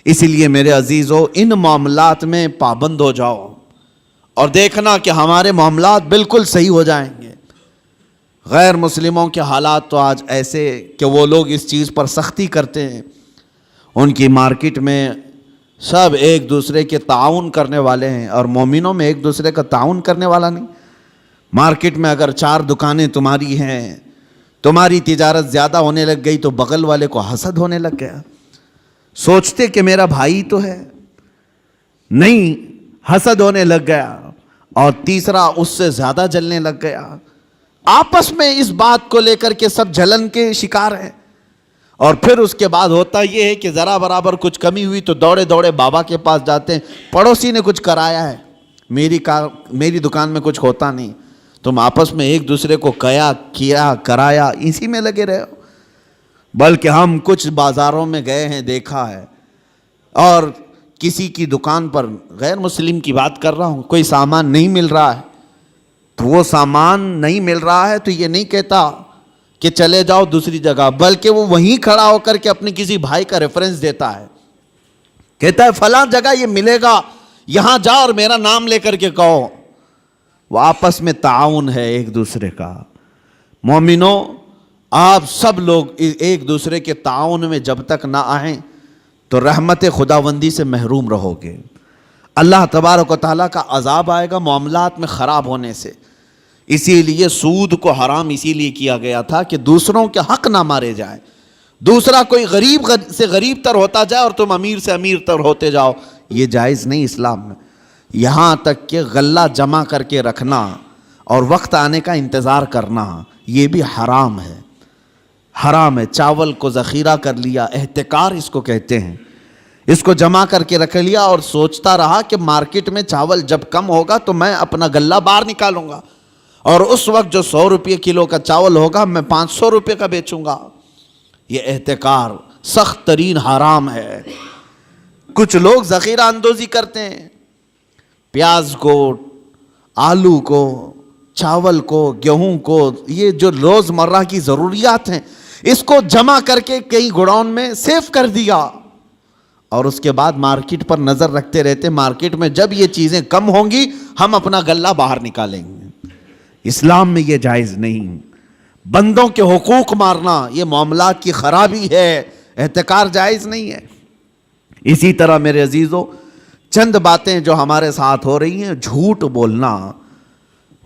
اسی لیے میرے عزیزو ان معاملات میں پابند ہو جاؤ اور دیکھنا کہ ہمارے معاملات بالکل صحیح ہو جائیں گے. غیر مسلموں کے حالات تو آج ایسے کہ وہ لوگ اس چیز پر سختی کرتے ہیں. ان کی مارکیٹ میں سب ایک دوسرے کے تعاون کرنے والے ہیں، اور مومنوں میں ایک دوسرے کا تعاون کرنے والا نہیں. مارکیٹ میں اگر 4 دکانیں تمہاری ہیں، تمہاری تجارت زیادہ ہونے لگ گئی تو بغل والے کو حسد ہونے لگ گیا. سوچتے کہ میرا بھائی تو ہے، نہیں، حسد ہونے لگ گیا. اور تیسرا اس سے زیادہ جلنے لگ گیا. آپس میں اس بات کو لے کر کے سب جلن کے شکار ہیں. اور پھر اس کے بعد ہوتا یہ ہے کہ ذرا برابر کچھ کمی ہوئی تو دوڑے دوڑے بابا کے پاس جاتے ہیں، پڑوسی نے کچھ کرایا ہے، میری دکان میں کچھ ہوتا نہیں. تم آپس میں ایک دوسرے کو کیا کرایا اسی میں لگے رہے ہو. بلکہ ہم کچھ بازاروں میں گئے ہیں، دیکھا ہے، اور کسی کی دکان پر، غیر مسلم کی بات کر رہا ہوں، کوئی سامان نہیں مل رہا ہے تو وہ سامان نہیں مل رہا ہے تو یہ نہیں کہتا کہ چلے جاؤ دوسری جگہ، بلکہ وہ وہیں کھڑا ہو کر کے اپنے کسی بھائی کا ریفرنس دیتا ہے، کہتا ہے فلاں جگہ یہ ملے گا، یہاں جاؤ اور میرا نام لے کر کے کہو. وہ آپس میں تعاون ہے ایک دوسرے کا. مومنوں، آپ سب لوگ ایک دوسرے کے تعاون میں جب تک نہ آئیں تو رحمت خداوندی سے محروم رہو گے. اللہ تبارک و تعالیٰ کا عذاب آئے گا معاملات میں خراب ہونے سے. اسی لیے سود کو حرام اسی لیے کیا گیا تھا کہ دوسروں کے حق نہ مارے جائیں. دوسرا کوئی غریب سے غریب تر ہوتا جائے اور تم امیر سے امیر تر ہوتے جاؤ، یہ جائز نہیں اسلام میں. یہاں تک کہ غلہ جمع کر کے رکھنا اور وقت آنے کا انتظار کرنا یہ بھی حرام ہے. حرام ہے. چاول کو ذخیرہ کر لیا، احتکار اس کو کہتے ہیں، اس کو جمع کر کے رکھ لیا اور سوچتا رہا کہ مارکیٹ میں چاول جب کم ہوگا تو میں اپنا غلہ باہر نکالوں گا، اور اس وقت جو 100 روپے کلو کا چاول ہوگا میں 500 روپے کا بیچوں گا. یہ احتکار سخت ترین حرام ہے. کچھ لوگ ذخیرہ اندوزی کرتے ہیں، پیاز کو، آلو کو، چاول کو، گیہوں کو، یہ جو روز مرہ کی ضروریات ہیں اس کو جمع کر کے کئی گوڈاؤن میں سیف کر دیا، اور اس کے بعد مارکیٹ پر نظر رکھتے رہتے، مارکیٹ میں جب یہ چیزیں کم ہوں گی ہم اپنا غلہ باہر نکالیں گے. اسلام میں یہ جائز نہیں. بندوں کے حقوق مارنا یہ معاملات کی خرابی ہے، احتکار جائز نہیں ہے. اسی طرح میرے عزیزو چند باتیں جو ہمارے ساتھ ہو رہی ہیں، جھوٹ بولنا.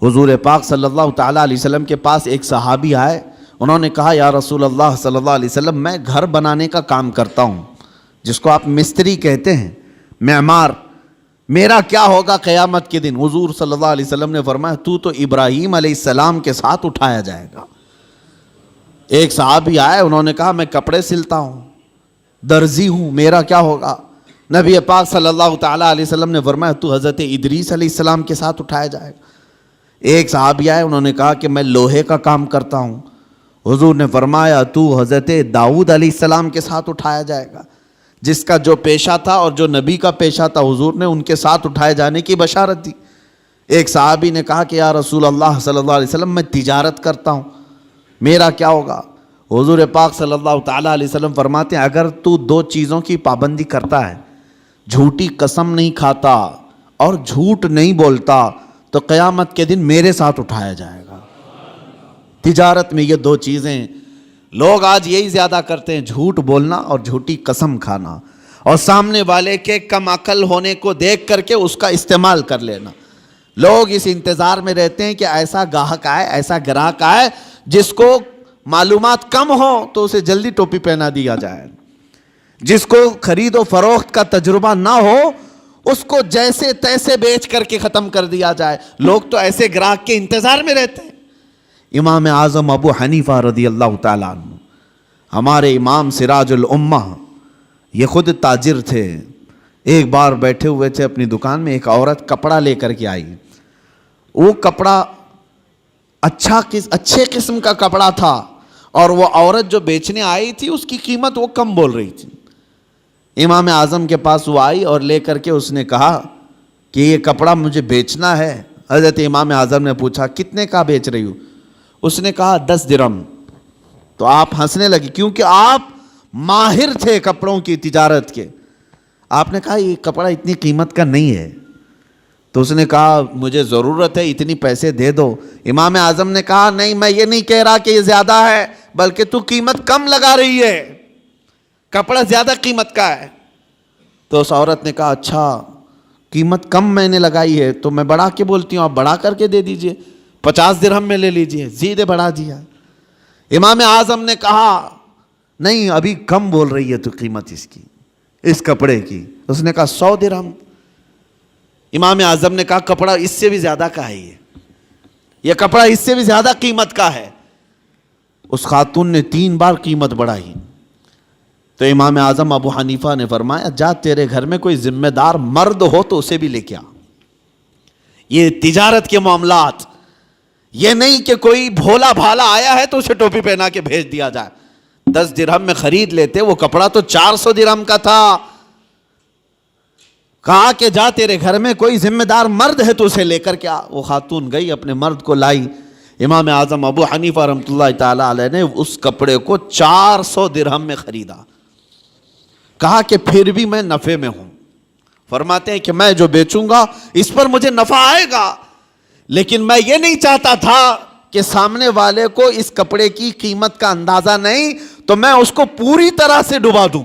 حضور پاک صلی اللہ تعالیٰ علیہ وسلم کے پاس ایک صحابی آئے، انہوں نے کہا یا رسول اللہ صلی اللہ علیہ وسلم میں گھر بنانے کا کام کرتا ہوں، جس کو آپ مستری کہتے ہیں، معمار، میرا کیا ہوگا قیامت کے دن؟ حضور صلی اللہ علیہ وسلم نے فرمایا تو ابراہیم علیہ السلام کے ساتھ اٹھایا جائے گا. ایک صحابی آئے، انہوں نے کہا میں کپڑے سلتا ہوں، درزی ہوں، میرا کیا ہوگا؟ نبی پاک صلی اللہ تعالیٰ علیہ وسلم نے فرمایا تو حضرت ادریس علیہ السلام کے ساتھ اٹھایا جائے گا. ایک صحابی آئے، انہوں نے کہا کہ میں لوہے کا کام کرتا ہوں. حضور نے فرمایا تو حضرت داؤد علیہ السلام کے ساتھ اٹھایا جائے گا، جس کا جو پیشہ تھا اور جو نبی کا پیشہ تھا حضور نے ان کے ساتھ اٹھائے جانے کی بشارت دی۔ ایک صحابی نے کہا کہ یا رسول اللہ صلی اللہ علیہ وسلم میں تجارت کرتا ہوں، میرا کیا ہوگا؟ حضور پاک صلی اللہ تعالیٰ علیہ وسلم فرماتے ہیں اگر تو دو چیزوں کی پابندی کرتا ہے، جھوٹی قسم نہیں کھاتا اور جھوٹ نہیں بولتا، تو قیامت کے دن میرے ساتھ اٹھایا جائے گا۔ تجارت میں یہ دو چیزیں لوگ آج یہی زیادہ کرتے ہیں، جھوٹ بولنا اور جھوٹی قسم کھانا، اور سامنے والے کے کم عقل ہونے کو دیکھ کر کے اس کا استعمال کر لینا۔ لوگ اس انتظار میں رہتے ہیں کہ ایسا گاہک آئے، ایسا گراہک آئے جس کو معلومات کم ہو تو اسے جلدی ٹوپی پہنا دیا جائے، جس کو خرید و فروخت کا تجربہ نہ ہو اس کو جیسے تیسے بیچ کر کے ختم کر دیا جائے۔ لوگ تو ایسے گراہک کے انتظار میں رہتے ہیں۔ امام اعظم ابو حنیفہ رضی اللہ تعالیٰ عنہ، ہمارے امام سراج الامہ، یہ خود تاجر تھے۔ ایک بار بیٹھے ہوئے تھے اپنی دکان میں، ایک عورت کپڑا لے کر کے آئی۔ وہ کپڑا اچھے قسم کا کپڑا تھا، اور وہ عورت جو بیچنے آئی تھی اس کی قیمت وہ کم بول رہی تھی۔ امام اعظم کے پاس وہ آئی اور لے کر کے اس نے کہا کہ یہ کپڑا مجھے بیچنا ہے۔ حضرت امام اعظم نے پوچھا کتنے کا بیچ رہی ہو؟ اس نے کہا 10 درہم۔ تو آپ ہنسنے لگے کیونکہ آپ ماہر تھے کپڑوں کی تجارت کے۔ آپ نے کہا یہ کپڑا اتنی قیمت کا نہیں ہے۔ تو اس نے کہا مجھے ضرورت ہے، اتنی پیسے دے دو۔ امام اعظم نے کہا نہیں، میں یہ نہیں کہہ رہا کہ یہ زیادہ ہے، بلکہ تو قیمت کم لگا رہی ہے، کپڑا زیادہ قیمت کا ہے۔ تو اس عورت نے کہا اچھا قیمت کم میں نے لگائی ہے تو میں بڑھا کے بولتی ہوں، آپ بڑھا کر کے دے دیجئے، 50 درہم میں لے لیجئے۔ زیدے بڑھا دیا۔ امام اعظم نے کہا نہیں ابھی کم بول رہی ہے تو قیمت اس کپڑے کی۔ اس نے کہا 100 درہم۔ امام اعظم نے کہا کپڑا اس سے بھی زیادہ کا ہے، یہ کپڑا اس سے بھی زیادہ قیمت کا ہے۔ اس خاتون نے 3 بار قیمت بڑھائی۔ تو امام اعظم ابو حنیفہ نے فرمایا جا تیرے گھر میں کوئی ذمہ دار مرد ہو تو اسے بھی لے کے آ۔ یہ تجارت کے معاملات، یہ نہیں کہ کوئی بھولا بھالا آیا ہے تو اسے ٹوپی پہنا کے بھیج دیا جائے۔ 10 درہم میں خرید لیتے، وہ کپڑا تو 400 درہم کا تھا۔ کہا کہ جا تیرے گھر میں کوئی ذمہ دار مرد ہے تو اسے لے کر کے آ۔ وہ خاتون گئی، اپنے مرد کو لائی۔ امام اعظم ابو حنیفہ رحمۃ اللہ تعالیٰ علیہ نے اس کپڑے کو 400 درہم میں خریدا۔ کہا کہ پھر بھی میں نفع میں ہوں۔ فرماتے ہیں کہ میں جو بیچوں گا اس پر مجھے نفع آئے گا، لیکن میں یہ نہیں چاہتا تھا کہ سامنے والے کو اس کپڑے کی قیمت کا اندازہ نہیں تو میں اس کو پوری طرح سے ڈبا دوں۔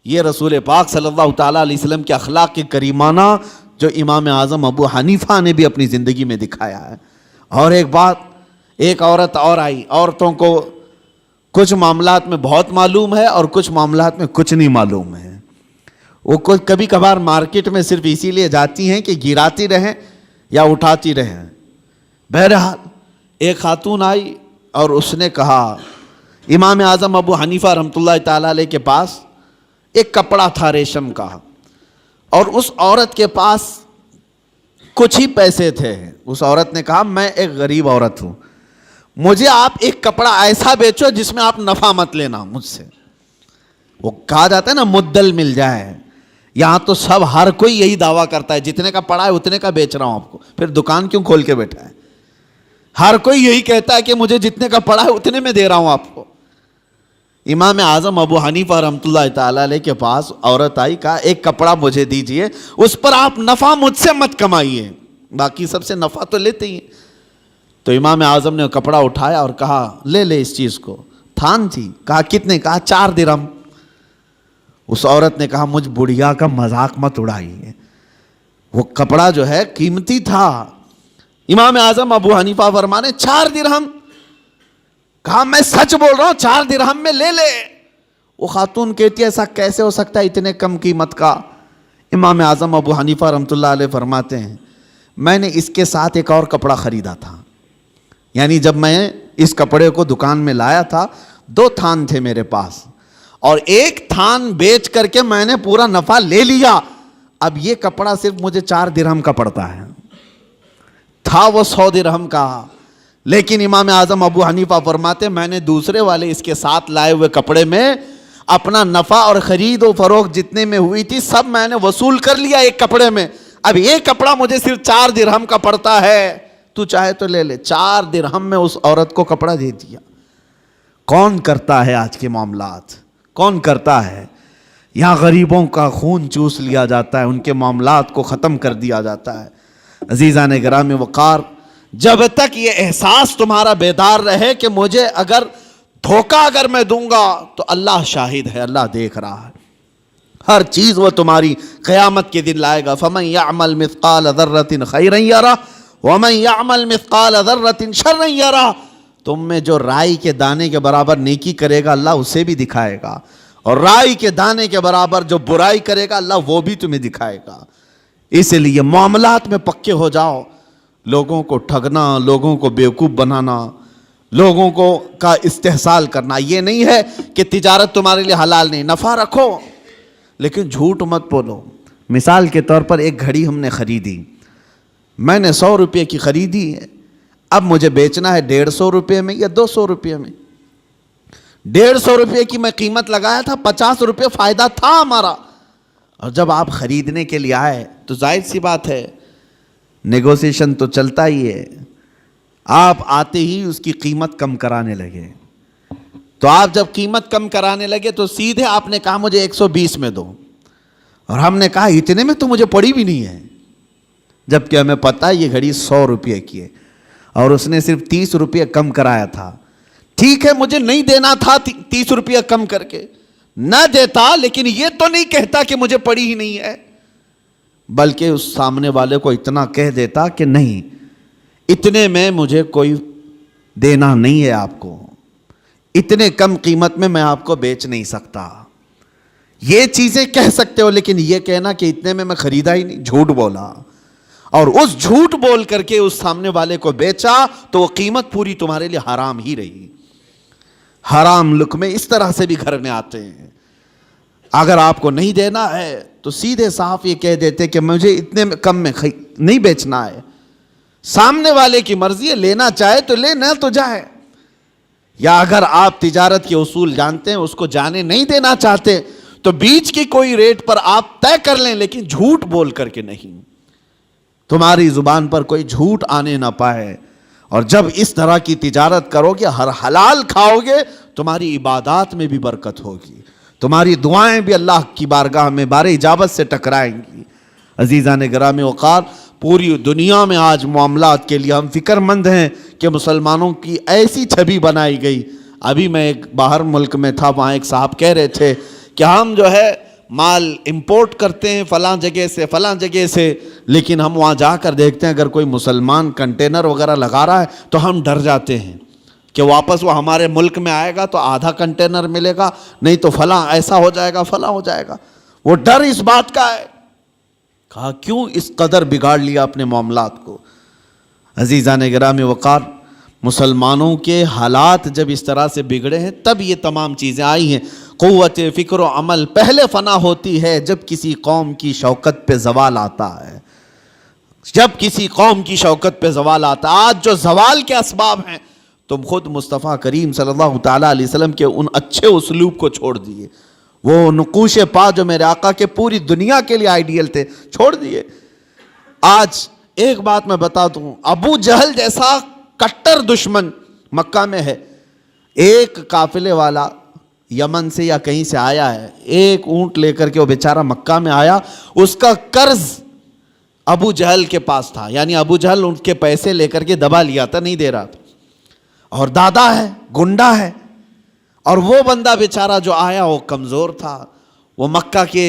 یہ رسول پاک صلی اللہ تعالیٰ علیہ وسلم کے اخلاق کے کریمانہ جو امام اعظم ابو حنیفہ نے بھی اپنی زندگی میں دکھایا ہے۔ اور ایک بات، ایک عورت اور آئی۔ عورتوں کو کچھ معاملات میں بہت معلوم ہے اور کچھ معاملات میں کچھ نہیں معلوم ہے۔ وہ کبھی کبھار مارکیٹ میں صرف اسی لیے جاتی ہیں کہ گراتی رہیں یا اٹھاتی رہیں۔ بہرحال ایک خاتون آئی اور اس نے کہا امام اعظم ابو حنیفہ رحمۃ اللہ تعالیٰ علیہ کے پاس ایک کپڑا تھا ریشم کا، اور اس عورت کے پاس کچھ ہی پیسے تھے۔ اس عورت نے کہا میں ایک غریب عورت ہوں، مجھے آپ ایک کپڑا ایسا بیچو جس میں آپ نفع مت لینا مجھ سے۔ وہ کہا جاتا ہے نا مدل مل جائے۔ یہاں تو ہر کوئی یہی دعویٰ کرتا ہے جتنے کا پڑا ہے اتنے کا بیچ رہا ہوں آپ کو، پھر دکان کیوں کھول کے بیٹھا ہے؟ ہر کوئی یہی کہتا ہے کہ مجھے جتنے کا پڑا ہے اتنے میں دے رہا ہوں آپ کو۔ امام اعظم ابو حنیفہ رحمۃ اللہ تعالیٰ علیہ کے پاس عورت آئی، کہا ایک کپڑا مجھے دیجئے، اس پر آپ نفع مجھ سے مت کمائیے، باقی سب سے نفع تو لیتے ہی ہیں۔ تو امام اعظم نے کپڑا اٹھایا اور کہا لے لے اس چیز کو۔ تھان تھی، کہا کتنے؟ کہا 4 درہم۔ اس عورت نے کہا مجھ بڑھیا کا مذاق مت اڑائیے، وہ کپڑا جو ہے قیمتی تھا۔ امام اعظم ابو حنیفہ فرمانے 4 درہم؟ کہا میں سچ بول رہا ہوں، 4 درہم میں لے لے۔ وہ خاتون کہتی ہے ایسا کیسے ہو سکتا ہے اتنے کم قیمت کا؟ امام اعظم ابو حنیفہ رحمۃ اللہ علیہ فرماتے ہیں میں نے اس کے ساتھ ایک اور کپڑا خریدا تھا، یعنی جب میں اس کپڑے کو دکان میں لایا تھا 2 تھان تھے میرے پاس، اور ایک تھان بیچ کر کے میں نے پورا نفع لے لیا۔ اب یہ کپڑا صرف مجھے 4 درہم کا پڑتا ہے، تھا وہ 100 درہم کا، لیکن امام اعظم ابو حنیفہ فرماتے میں نے دوسرے والے اس کے ساتھ لائے ہوئے کپڑے میں اپنا نفع اور خرید و فروخت جتنے میں ہوئی تھی سب میں نے وصول کر لیا ایک کپڑے میں. اب ایک کپڑا مجھے صرف 4 درہم کا پڑتا ہے, تو چاہے تو لے لے. 4 درہم میں اس عورت کو کپڑا دے دیا. کون کرتا ہے آج کے معاملات؟ کون کرتا ہے؟ یہاں غریبوں کا خون چوس لیا جاتا ہے, ان کے معاملات کو ختم کر دیا جاتا ہے. عزیزان گرامی وقار, جب تک یہ احساس تمہارا بیدار رہے کہ مجھے اگر دھوکہ اگر میں دوں گا تو اللہ شاہد ہے, اللہ دیکھ رہا ہے, ہر چیز وہ تمہاری قیامت کے دن لائے گا. فَمَنْ يَعْمَلْ مِثْقَالَ ذَرَّةٍ خَيْرًا يَرَهُ وَمَنْ يَعْمَلْ مِثْقَالَ ذَرَّةٍ شَرًّا يَرَهُ. تم میں جو رائی کے دانے کے برابر نیکی کرے گا اللہ اسے بھی دکھائے گا, اور رائی کے دانے کے برابر جو برائی کرے گا اللہ وہ بھی تمہیں دکھائے گا. اس لیے معاملات میں پکے ہو جاؤ. لوگوں کو ٹھگنا, لوگوں کو بیوقوف بنانا, لوگوں کو کا استحصال کرنا, یہ نہیں ہے کہ تجارت تمہارے لیے حلال نہیں, نفع رکھو لیکن جھوٹ مت بولو. مثال کے طور پر ایک گھڑی ہم نے خریدی, میں نے 100 روپے کی خریدی ہے, اب مجھے بیچنا ہے 150 روپے میں یا 200 روپے میں. 150 روپے کی میں قیمت لگایا تھا, 50 روپے فائدہ تھا ہمارا. اور جب آپ خریدنے کے لیے آئے تو ظاہر سی بات ہے نیگوسیشن تو چلتا ہی ہے. آپ آتے ہی اس کی قیمت کم کرانے لگے, تو آپ جب قیمت کم کرانے لگے تو سیدھے آپ نے کہا مجھے 120 میں دو, اور ہم نے کہا اتنے میں تو مجھے پڑی بھی نہیں ہے, جبکہ ہمیں پتہ ہے یہ گھڑی 100 روپے کی ہے اور اس نے صرف 30 روپے کم کرایا تھا. ٹھیک ہے مجھے نہیں دینا تھا 30 روپے کم کر کے, نہ دیتا, لیکن یہ تو نہیں کہتا کہ مجھے پڑی ہی نہیں ہے, بلکہ اس سامنے والے کو اتنا کہہ دیتا کہ نہیں اتنے میں مجھے کوئی دینا نہیں ہے آپ کو, اتنے کم قیمت میں آپ کو بیچ نہیں سکتا. یہ چیزیں کہہ سکتے ہو, لیکن یہ کہنا کہ اتنے میں خریدا ہی نہیں, جھوٹ بولا, اور اس جھوٹ بول کر کے اس سامنے والے کو بیچا تو وہ قیمت پوری تمہارے لیے حرام ہی رہی. حرام لقمے اس طرح سے بھی گھر میں آتے ہیں. اگر آپ کو نہیں دینا ہے تو سیدھے صاف یہ کہہ دیتے کہ مجھے اتنے کم میں نہیں بیچنا ہے. سامنے والے کی مرضی ہے, لینا چاہے تو لے, نہ تو جائے. یا اگر آپ تجارت کے اصول جانتے ہیں, اس کو جانے نہیں دینا چاہتے, تو بیچ کی کوئی ریٹ پر آپ طے کر لیں, لیکن جھوٹ بول کر کے نہیں. تمہاری زبان پر کوئی جھوٹ آنے نہ پائے. اور جب اس طرح کی تجارت کرو گے, ہر حلال کھاؤ گے, تمہاری عبادات میں بھی برکت ہوگی, تمہاری دعائیں بھی اللہ کی بارگاہ میں بار اجابت سے ٹکرائیں گی. عزیزان گرامی وقار, پوری دنیا میں آج معاملات کے لیے ہم فکر مند ہیں کہ مسلمانوں کی ایسی چھبی بنائی گئی. ابھی میں ایک باہر ملک میں تھا, وہاں ایک صاحب کہہ رہے تھے کہ ہم جو ہے مال امپورٹ کرتے ہیں فلاں جگہ سے, لیکن ہم وہاں جا کر دیکھتے ہیں اگر کوئی مسلمان کنٹینر وغیرہ لگا رہا ہے تو ہم ڈر جاتے ہیں کہ واپس وہ ہمارے ملک میں آئے گا تو آدھا کنٹینر ملے گا, نہیں تو فلاں ایسا ہو جائے گا, فلاں ہو جائے گا. وہ ڈر اس بات کا ہے. کہا کیوں اس قدر بگاڑ لیا اپنے معاملات کو. عزیزان گرامی وقار, مسلمانوں کے حالات جب اس طرح سے بگڑے ہیں تب یہ تمام چیزیں آئی ہیں. قوت فکر و عمل پہلے فنا ہوتی ہے جب کسی قوم کی شوکت پہ زوال آتا ہے, جب کسی قوم کی شوکت پہ زوال آتا ہے. آج جو زوال کے اسباب ہیں, تم خود مصطفیٰ کریم صلی اللہ تعالیٰ علیہ وسلم کے ان اچھے اسلوب کو چھوڑ دیے, وہ نقوش پا جو میرے آقا کے پوری دنیا کے لیے آئیڈیل تھے, چھوڑ دیے. آج ایک بات میں بتا دوں, ابو جہل جیسا کٹر دشمن مکہ میں ہے. ایک قافلے والا یمن سے یا کہیں سے آیا ہے, ایک اونٹ لے کر کے وہ بیچارہ مکہ میں آیا, اس کا قرض ابو جہل کے پاس تھا, یعنی ابو جہل ان کے پیسے لے کر کے دبا لیا تھا, نہیں دے رہا تھا, اور دادا ہے, گنڈا ہے. اور وہ بندہ بیچارہ جو آیا وہ کمزور تھا, وہ مکہ کے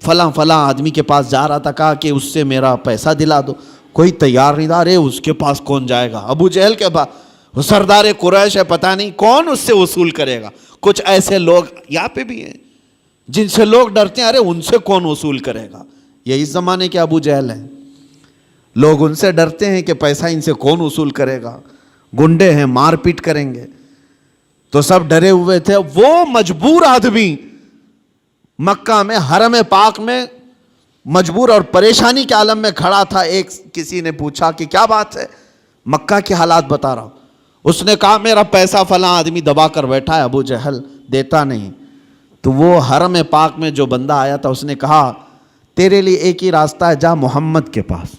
فلاں آدمی کے پاس جا رہا تھا, کہا کہ اس سے میرا پیسہ دلا دو. کوئی تیار نہیں تھا. ارے اس کے پاس کون جائے گا, ابو جہل کے پاس, وہ سردار قریش ہے, پتہ نہیں کون اس سے وصول کرے گا. کچھ ایسے لوگ یہاں پہ بھی ہیں جن سے لوگ ڈرتے ہیں, ارے ان سے کون وصول کرے گا. یہ اس زمانے کے ابو جہل ہیں, لوگ ان سے ڈرتے ہیں کہ پیسہ ان سے کون وصول کرے گا, گنڈے ہیں, مار پیٹ کریں گے. تو سب ڈرے ہوئے تھے. وہ مجبور آدمی مکہ میں حرم پاک میں مجبور اور پریشانی کے عالم میں کھڑا تھا. ایک کسی نے پوچھا کہ کیا بات ہے, مکہ کے حالات بتا رہا ہوں. اس نے کہا میرا پیسہ فلاں آدمی دبا کر بیٹھا ہے، ابو جہل دیتا نہیں. تو وہ حرم پاک میں جو بندہ آیا تھا اس نے کہا تیرے لیے ایک ہی راستہ ہے، جا محمد کے پاس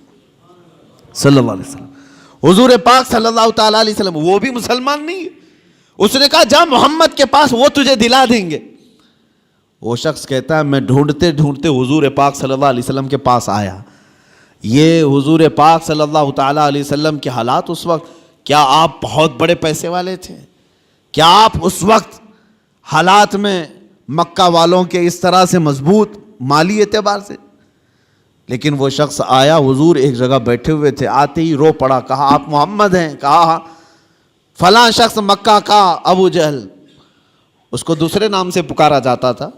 صلی اللہ علیہ وسلم. حضور پاک صلی اللہ تعالیٰ علیہ وسلم وہ بھی مسلمان نہیں ہے. اس نے کہا جا محمد کے پاس، وہ تجھے دلا دیں گے. وہ شخص کہتا ہے میں ڈھونڈتے ڈھونڈتے حضور پاک صلی اللہ علیہ وسلم کے پاس آیا. یہ حضور پاک صلی اللہ تعالیٰ علیہ وسلم کے حالات اس وقت، کیا آپ بہت بڑے پیسے والے تھے؟ کیا آپ اس وقت حالات میں مکہ والوں کے اس طرح سے مضبوط مالی اعتبار سے؟ لیکن وہ شخص آیا، حضور ایک جگہ بیٹھے ہوئے تھے، آتے ہی رو پڑا، کہا آپ محمد ہیں؟ کہا فلاں شخص مکہ کا ابو جہل، اس کو دوسرے نام سے پکارا جاتا تھا.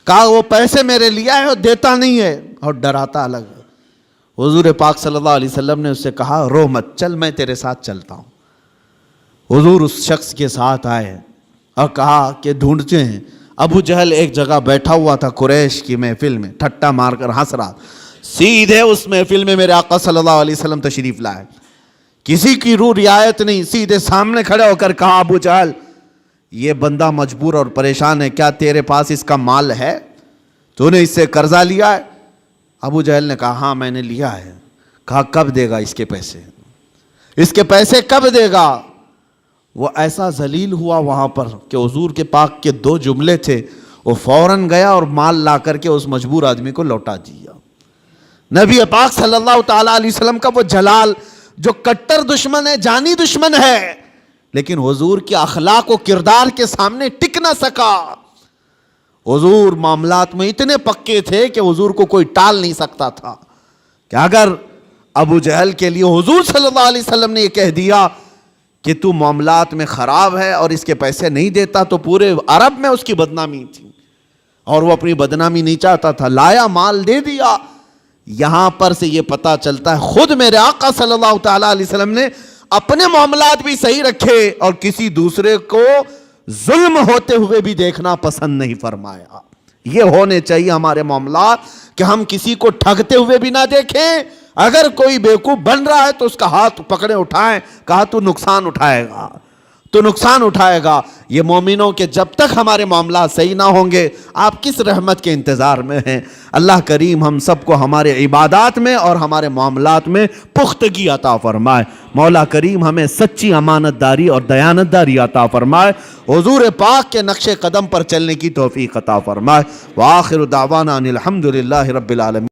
کہا وہ پیسے میرے لیا ہے اور دیتا نہیں ہے اور ڈراتا الگ ہے. حضور پاک صلی اللہ علیہ وسلم نے اس سے کہا رو مت، چل میں تیرے ساتھ چلتا ہوں. حضور اس شخص کے ساتھ آئے اور کہا کہ ڈھونڈتے ہیں. ابو جہل ایک جگہ بیٹھا ہوا تھا قریش کی محفل میں، ٹھٹا مار کر ہنس رہا. سیدھے اس محفل میں میرے آقا صلی اللہ علیہ وسلم تشریف لائے، کسی کی روح رعایت نہیں، سیدھے سامنے کھڑے ہو کر کہا ابو جہل یہ بندہ مجبور اور پریشان ہے، کیا تیرے پاس اس کا مال ہے؟ تو نے اس سے قرضہ لیا ہے؟ ابو جہل نے کہا ہاں میں نے لیا ہے. کہا کب دے گا اس کے پیسے؟ اس کے پیسے کب دے گا؟ وہ ایسا ذلیل ہوا وہاں پر کہ حضور کے پاک کے 2 جملے تھے، وہ فوراً گیا اور مال لا کر کے اس مجبور آدمی کو لوٹا دیا. نبی پاک صلی اللہ تعالیٰ علیہ وسلم کا وہ جلال جو کٹر دشمن ہے، جانی دشمن ہے، لیکن حضور کے اخلاق و کردار کے سامنے ٹک نہ سکا. حضور معاملات میں اتنے پکے تھے کہ حضور کو کوئی ٹال نہیں سکتا تھا. کہ اگر ابو جہل کے لیے حضور صلی اللہ علیہ وسلم نے یہ کہہ دیا کہ تو معاملات میں خراب ہے اور اس کے پیسے نہیں دیتا، تو پورے عرب میں اس کی بدنامی تھی اور وہ اپنی بدنامی نہیں چاہتا تھا. لایا، مال دے دیا. یہاں پر سے یہ پتا چلتا ہے خود میرے آقا صلی اللہ تعالیٰ علیہ وسلم نے اپنے معاملات بھی صحیح رکھے اور کسی دوسرے کو ظلم ہوتے ہوئے بھی دیکھنا پسند نہیں فرمایا. یہ ہونے چاہیے ہمارے معاملات کہ ہم کسی کو ٹھگتے ہوئے بھی نہ دیکھیں. اگر کوئی بیوقوف بن رہا ہے تو اس کا ہاتھ پکڑے اٹھائیں، کہا تو نقصان اٹھائے گا، تو نقصان اٹھائے گا. یہ مومنوں کے جب تک ہمارے معاملات صحیح نہ ہوں گے آپ کس رحمت کے انتظار میں ہیں؟ اللہ کریم ہم سب کو ہمارے عبادات میں اور ہمارے معاملات میں پختگی عطا فرمائے. مولا کریم ہمیں سچی امانت داری اور دیانت داری عطا فرمائے. حضور پاک کے نقش قدم پر چلنے کی توفیق عطا فرمائے. وآخر دعوانا ان الحمد للہ رب العالمین.